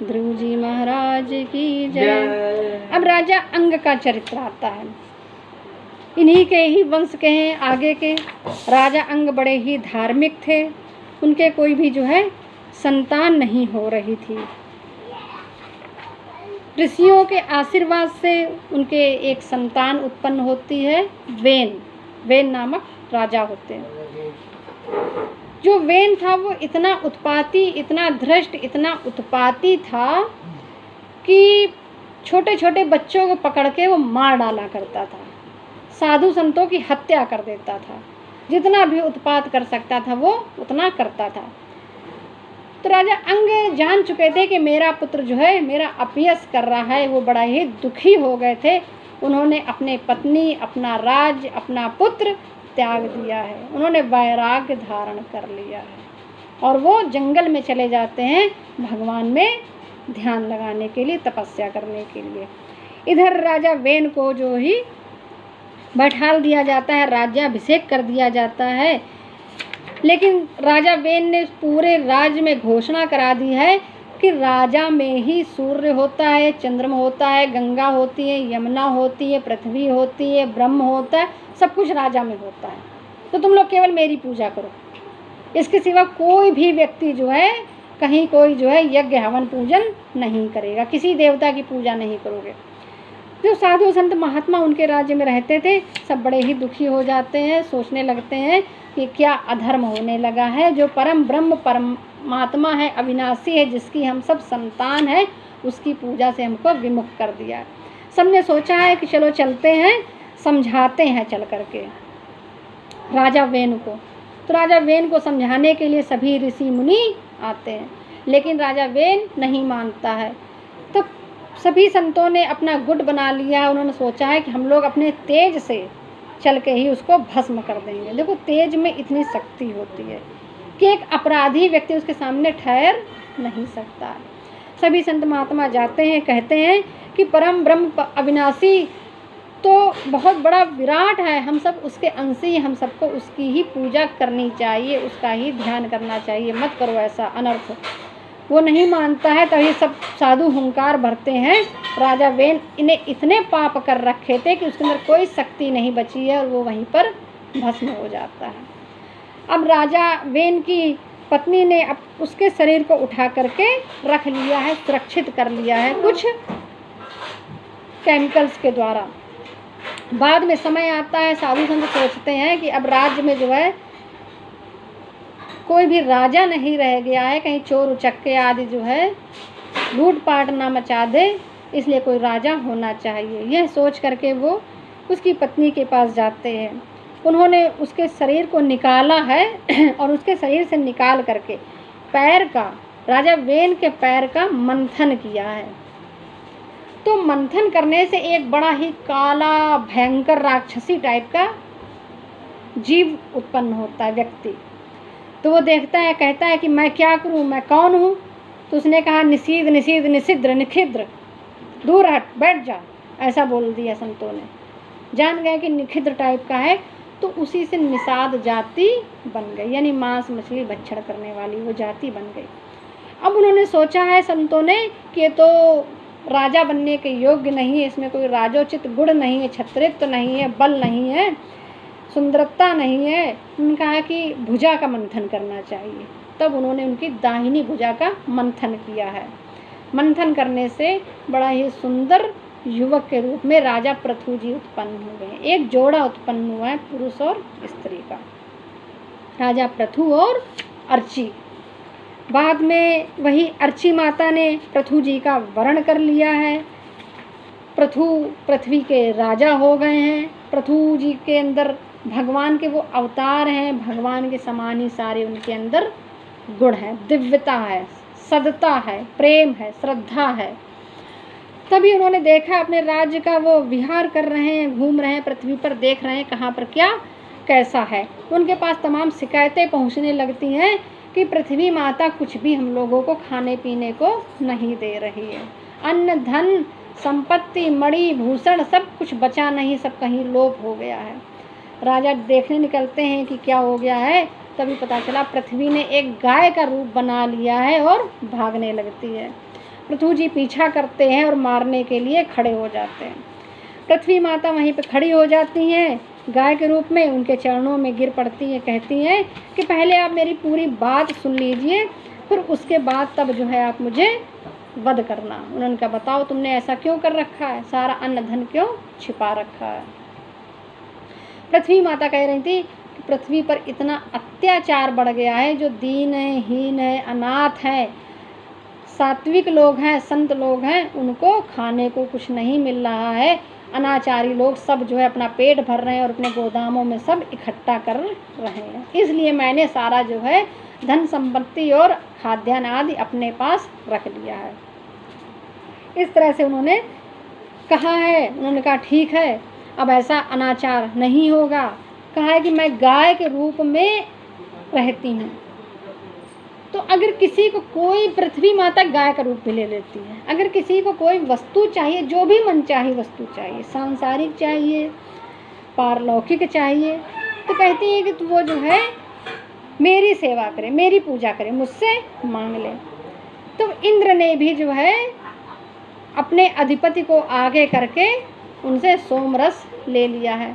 ध्रुव जी महाराज की जय। अब राजा अंग का चरित्र आता है। इन्हीं के ही वंश के हैं आगे के। राजा अंग बड़े ही धार्मिक थे। उनके कोई भी जो है संतान नहीं हो रही थी। ऋषियों के आशीर्वाद से उनके एक संतान उत्पन्न होती है। वेन नामक राजा होते हैं। जो वेन था वो इतना उत्पाती, इतना धृष्ट, इतना उत्पाती था कि छोटे छोटे बच्चों को पकड़ के वो मार डाला करता था। साधु संतों की हत्या कर देता था। जितना भी उत्पात कर सकता था वो उतना करता था। तो राजा अंग जान चुके थे कि मेरा पुत्र जो है मेरा अपयश कर रहा है। वो बड़ा ही दुखी हो गए थे। उन्होंने अपने पत्नी, अपना राज्य, अपना पुत्र त्याग दिया है। उन्होंने वैराग्य धारण कर लिया है और वो जंगल में चले जाते हैं भगवान में ध्यान लगाने के लिए, तपस्या करने के लिए। इधर राजा वेन को जो ही बैठाल दिया जाता है, राज्याभिषेक कर दिया जाता है। लेकिन राजा वेन ने पूरे राज्य में घोषणा करा दी है कि राजा में ही सूर्य होता है, चंद्रमा होता है, गंगा होती है, यमुना होती है, पृथ्वी होती है, ब्रह्म होता है, सब कुछ राजा में होता है। तो तुम लोग केवल मेरी पूजा करो। इसके सिवा कोई भी व्यक्ति जो है कहीं कोई जो है यज्ञ हवन पूजन नहीं करेगा। किसी देवता की पूजा नहीं करोगे। जो साधु संत महात्मा उनके राज्य में रहते थे सब बड़े ही दुखी हो जाते हैं। सोचने लगते हैं कि क्या अधर्म होने लगा है। जो परम ब्रह्म परमात्मा है, अविनाशी है, जिसकी हम सब संतान है, उसकी पूजा से हमको विमुख कर दिया है। सबने सोचा है कि चलो चलते हैं, समझाते हैं चल करके राजा वेन को। तो राजा वेन को समझाने के लिए सभी ऋषि मुनि आते हैं, लेकिन राजा वेन नहीं मानता है। तब सभी संतों ने अपना गुट बना लिया। उन्होंने सोचा है कि हम लोग अपने तेज से चल के ही उसको भस्म कर देंगे। देखो तेज में इतनी शक्ति होती है कि एक अपराधी व्यक्ति उसके सामने ठहर नहीं सकता है। सभी संत महात्मा जाते हैं, कहते हैं कि परम ब्रह्म अविनाशी तो बहुत बड़ा विराट है, हम सब उसके अंशी, हम सबको उसकी ही पूजा करनी चाहिए, उसका ही ध्यान करना चाहिए, मत करो ऐसा अनर्थ। वो नहीं मानता है। तभी सब साधु हुंकार भरते हैं। राजा वेन इन्हें इतने पाप कर रखे थे कि उसके अंदर कोई शक्ति नहीं बची है और वो वहीं पर भस्म हो जाता है। अब राजा वेन की पत्नी ने अब उसके शरीर को उठा करके रख लिया है, सुरक्षित कर लिया है कुछ केमिकल्स के द्वारा। बाद में समय आता है, साधु संत सोचते हैं कि अब राज्य में जो है कोई भी राजा नहीं रह गया है, कहीं चोर उचक्के आदि जो है लूटपाट ना मचा दे, इसलिए कोई राजा होना चाहिए। यह सोच करके वो उसकी पत्नी के पास जाते हैं। उन्होंने उसके शरीर को निकाला है और उसके शरीर से निकाल करके पैर का, राजा वेन के पैर का मंथन किया है। तो मंथन करने से एक बड़ा ही काला भयंकर राक्षसी टाइप का जीव उत्पन्न होता है व्यक्ति। तो वो देखता है, कहता है कि मैं क्या करूं, मैं कौन हूं। तो उसने कहा निषीद निषीद निषिद्र निखिद्र, दूर हट, बैठ जा, ऐसा बोल दिया संतों ने। जान गए कि निखिद्र टाइप का है। तो उसी से निषाद जाति बन गई, यानी मांस मछली भक्षण करने वाली वो जाति बन गई। अब उन्होंने सोचा है संतों ने कि ये तो राजा बनने के योग्य नहीं है, इसमें कोई राजोचित गुण नहीं है, छत्रित्व नहीं है, बल नहीं है, सुंदरता नहीं है। उन्होंने कहा कि भुजा का मंथन करना चाहिए। तब उन्होंने उनकी दाहिनी भुजा का मंथन किया है। मंथन करने से बड़ा ही सुंदर युवक के रूप में राजा पृथु जी उत्पन्न हो गए। एक जोड़ा उत्पन्न हुआ है पुरुष और स्त्री का, राजा पृथु और अर्ची। बाद में वही अर्ची माता ने पृथु जी का वरण कर लिया है। पृथु पृथ्वी के राजा हो गए हैं। पृथु जी के अंदर भगवान के वो अवतार हैं, भगवान के समान ही सारे उनके अंदर गुण है, दिव्यता है, सदता है, प्रेम है, श्रद्धा है। तभी उन्होंने देखा अपने राज्य का वो विहार कर रहे हैं, घूम रहे हैं, पृथ्वी पर देख रहे हैं कहाँ पर क्या कैसा है। उनके पास तमाम शिकायतें पहुँचने लगती हैं कि पृथ्वी माता कुछ भी हम लोगों को खाने पीने को नहीं दे रही है। अन्न धन संपत्ति मणि भूषण सब कुछ बचा नहीं, सब कहीं लोप हो गया है। राजा देखने निकलते हैं कि क्या हो गया है। तभी पता चला पृथ्वी ने एक गाय का रूप बना लिया है और भागने लगती है। पृथु जी पीछा करते हैं और मारने के लिए खड़े हो जाते हैं। पृथ्वी माता वहीं पे खड़ी हो जाती हैं, गाय के रूप में उनके चरणों में गिर पड़ती हैं, कहती हैं कि पहले आप मेरी पूरी बात सुन लीजिए, फिर उसके बाद तब जो है आप मुझे वध करना। उन्होंने कहा बताओ तुमने ऐसा क्यों कर रखा है, सारा अन्न धन क्यों छिपा रखा है। पृथ्वी माता कह रही थी कि पृथ्वी पर इतना अत्याचार बढ़ गया है, जो दीन है, हीन है, अनाथ है, सात्विक लोग हैं, संत लोग हैं, उनको खाने को कुछ नहीं मिल रहा है। अनाचारी लोग सब जो है अपना पेट भर रहे हैं और अपने गोदामों में सब इकट्ठा कर रहे हैं। इसलिए मैंने सारा जो है धन संपत्ति और खाद्यान्न आदि अपने पास रख लिया है। इस तरह से उन्होंने कहा है। उन्होंने कहा ठीक है, अब ऐसा अनाचार नहीं होगा। कहा है कि मैं गाय के रूप में रहती हूँ, तो अगर किसी को कोई, पृथ्वी माता गाय का रूप भी ले लेती है, अगर किसी को कोई वस्तु चाहिए, जो भी मन चाहिए वस्तु चाहिए, सांसारिक चाहिए, पारलौकिक चाहिए, तो कहती है कि वो जो है मेरी सेवा करे, मेरी पूजा करे, मुझसे मांग ले। तो इंद्र ने भी जो है अपने अधिपति को आगे करके उनसे सोमरस ले लिया है।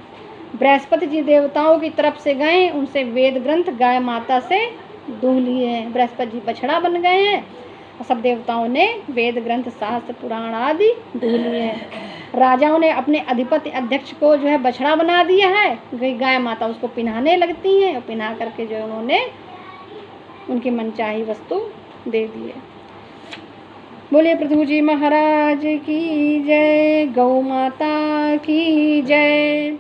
बृहस्पति जी देवताओं की तरफ से गए, उनसे वेद ग्रंथ गाय माता से दूह लिए हैं। बृहस्पति जी बछड़ा बन गए हैं और सब देवताओं ने वेद ग्रंथ शास्त्र पुराण आदि दूह लिए हैं। राजाओं ने अपने अधिपति अध्यक्ष को जो है बछड़ा बना दिया है, गाय माता उसको पिन्हाने लगती हैं और पिन्हा करके जो उन्होंने उनकी मनचाही वस्तु दे दी है। बोलिए पृथु जी महाराज की जय, गौ माता की जय।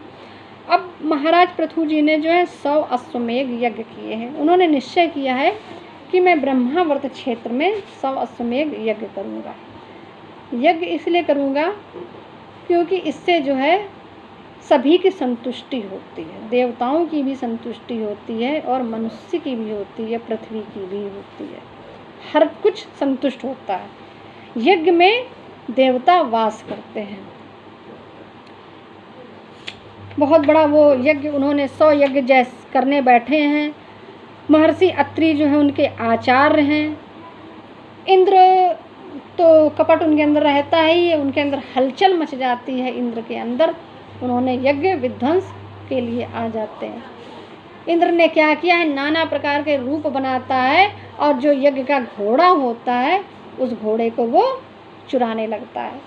अब महाराज पृथु जी ने जो है 100 अश्वमेध यज्ञ किए हैं। उन्होंने निश्चय किया है कि मैं ब्रह्मावर्त क्षेत्र में 100 अश्वमेध यज्ञ करूँगा। यज्ञ इसलिए करूँगा क्योंकि इससे जो है सभी की संतुष्टि होती है, देवताओं की भी संतुष्टि होती है और मनुष्य की भी होती है, पृथ्वी की भी होती है, हर कुछ संतुष्ट होता है। यज्ञ में देवता वास करते हैं। बहुत बड़ा वो यज्ञ, उन्होंने 100 यज्ञ जैसे करने बैठे हैं। महर्षि अत्रि जो है उनके आचार्य हैं। इंद्र तो कपट उनके अंदर रहता ही है, उनके अंदर हलचल मच जाती है इंद्र के अंदर। उन्होंने यज्ञ विध्वंस के लिए आ जाते हैं। इंद्र ने क्या किया है, नाना प्रकार के रूप बनाता है और जो यज्ञ का घोड़ा होता है उस घोड़े को वो चुराने लगता है।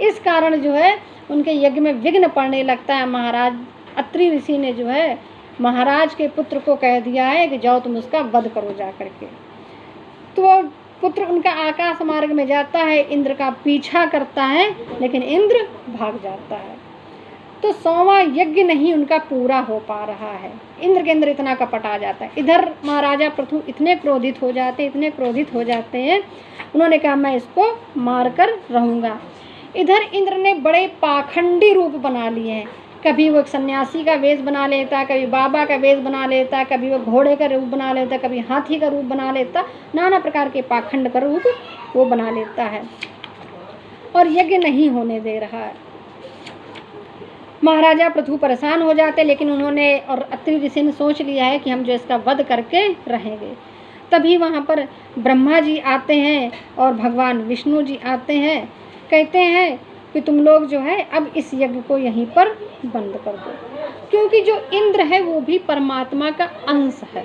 इस कारण जो है उनके यज्ञ में विघ्न पड़ने लगता है। महाराज अत्रि ऋषि ने जो है महाराज के पुत्र को कह दिया है कि जाओ तुम उसका वध करो जा करके। तो वो पुत्र उनका आकाश मार्ग में जाता है, इंद्र का पीछा करता है, लेकिन इंद्र भाग जाता है। तो 100वां यज्ञ नहीं उनका पूरा हो पा रहा है। इंद्र के अंदर इतना कपट आ जाता है। इधर महाराजा पृथु इतने क्रोधित हो जाते हैं, उन्होंने कहा मैं इसको मारकर रहूँगा। इधर इंद्र ने बड़े पाखंडी रूप बना लिए हैं। कभी वो एक सन्यासी का वेश बना लेता, कभी बाबा का वेश बना लेता, कभी वो घोड़े का रूप बना लेता, कभी हाथी का रूप बना लेता, नाना प्रकार के पाखंड का रूप वो बना लेता है और यज्ञ नहीं होने दे रहा है। महाराजा पृथु परेशान हो जाते, लेकिन उन्होंने और अत्रि ऋषि ने सोच लिया है कि हम जो इसका वध करके रहेंगे। तभी वहाँ पर ब्रह्मा जी आते हैं और भगवान विष्णु जी आते हैं, कहते हैं कि तुम लोग जो है अब इस यज्ञ को यहीं पर बंद कर दो, क्योंकि जो इंद्र है वो भी परमात्मा का अंश है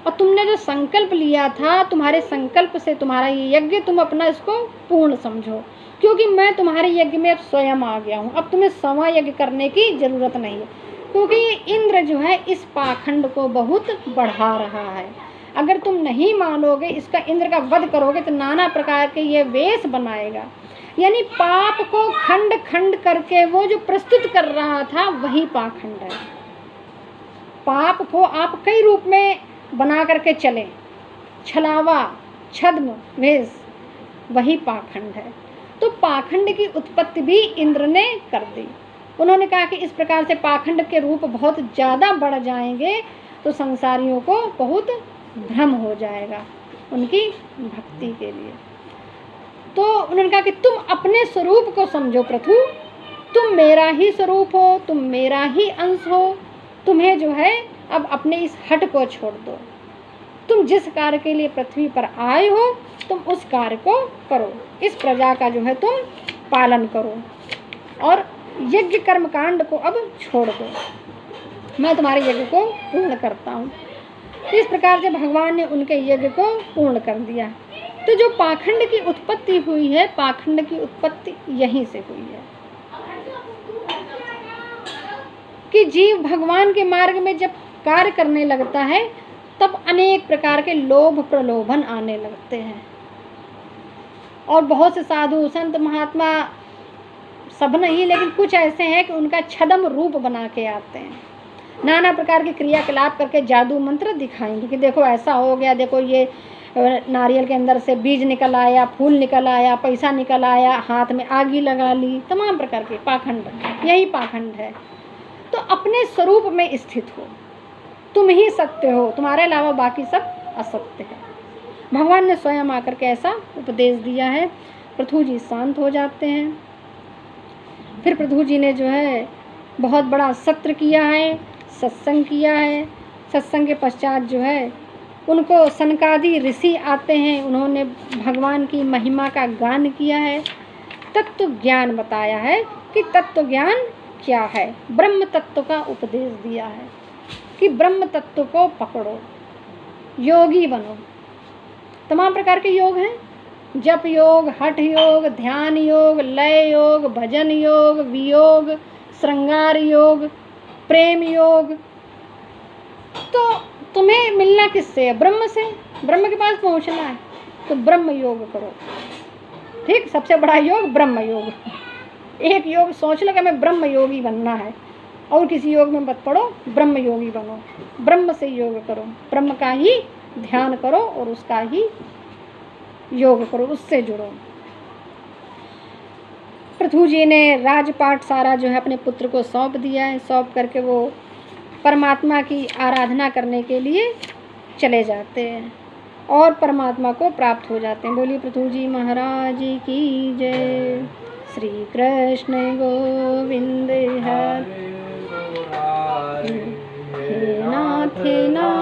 और तुमने जो संकल्प लिया था, तुम्हारे संकल्प से तुम्हारा ये यज्ञ तुम अपना इसको पूर्ण समझो, क्योंकि मैं तुम्हारे यज्ञ में अब स्वयं आ गया हूँ। अब तुम्हें 100वां यज्ञ करने की ज़रूरत नहीं है, क्योंकि ये इंद्र जो है इस पाखंड को बहुत बढ़ा रहा है। अगर तुम नहीं मानोगे, इसका इंद्र का वध करोगे, तो नाना प्रकार के ये वेश बनाएगा, यानी पाप को खंड खंड करके वो जो प्रस्तुत कर रहा था वही पाखंड है। पाप को आप कई रूप में बना करके चलें, छलावा, छद्म, वेश, वही पाखंड है। तो पाखंड की उत्पत्ति भी इंद्र ने कर दी। उन्होंने कहा कि इस प्रकार से पाखंड के रूप बहुत ज़्यादा बढ़ जाएंगे तो संसारियों को बहुत भ्रम हो जाएगा उनकी भक्ति के लिए। तो उन्होंने कहा कि तुम अपने स्वरूप को समझो पृथु, तुम मेरा ही स्वरूप हो, तुम मेरा ही अंश हो, तुम्हें जो है अब अपने इस हट को छोड़ दो। तुम जिस कार्य के लिए पृथ्वी पर आए हो तुम उस कार्य को करो, इस प्रजा का जो है तुम पालन करो और यज्ञ कर्म कांड को अब छोड़ दो, मैं तुम्हारे यज्ञ को पूर्ण करता हूँ। इस प्रकार से भगवान ने उनके यज्ञ को पूर्ण कर दिया। तो जो पाखंड की उत्पत्ति हुई है, पाखंड की उत्पत्ति यहीं से हुई है कि जीव भगवान के मार्ग में जब कार्य करने लगता है तब अनेक प्रकार के लोभ प्रलोभन आने लगते हैं। और बहुत से साधु संत महात्मा, सब नहीं लेकिन कुछ ऐसे हैं कि उनका छद्म रूप बना के आते हैं, नाना प्रकार के क्रियाकलाप करके जादू मंत्र दिखाएंगे कि देखो ऐसा हो गया, देखो ये नारियल के अंदर से बीज निकल आया, फूल निकल आया, पैसा निकल आया, हाथ में आगी लगा ली, तमाम प्रकार के पाखंड, यही पाखंड है। तो अपने स्वरूप में स्थित हो, तुम ही सत्य हो, तुम्हारे अलावा बाकी सब असत्य है। भगवान ने स्वयं आकर के ऐसा उपदेश दिया है। पृथु जी शांत हो जाते हैं। फिर पृथु जी ने जो है बहुत बड़ा सत्र किया है, सत्संग किया है। सत्संग के पश्चात जो है उनको सनकादि ऋषि आते हैं, उन्होंने भगवान की महिमा का गान किया है, तत्व ज्ञान बताया है कि तत्व ज्ञान क्या है, ब्रह्म तत्व का उपदेश दिया है कि ब्रह्म तत्व को पकड़ो, योगी बनो। तमाम प्रकार के योग हैं, जप योग, हठ योग, ध्यान योग, लय योग, भजन योग, वियोग, श्रृंगार योग, प्रेम योग। तो तुम्हें मिलना किससे है? ब्रह्म से, ब्रह्म के पास पहुंचना है तो ब्रह्म योग करो। ठीक, सबसे बड़ा योग ब्रह्म योग। एक योग सोच लो कि हमें ब्रह्म योगी बनना है, और किसी योग में मत पड़ो, ब्रह्म योगी बनो, ब्रह्म से योग करो, ब्रह्म का ही ध्यान करो और उसका ही योग करो, उससे जुड़ो। पृथु जी ने राजपाट सारा जो है अपने पुत्र को सौंप दिया है। सौंप करके वो परमात्मा की आराधना करने के लिए चले जाते हैं और परमात्मा को प्राप्त हो जाते हैं। बोलिए पृथु जी महाराज की जय। श्री कृष्ण गोविंद हरे नाथ नाथ।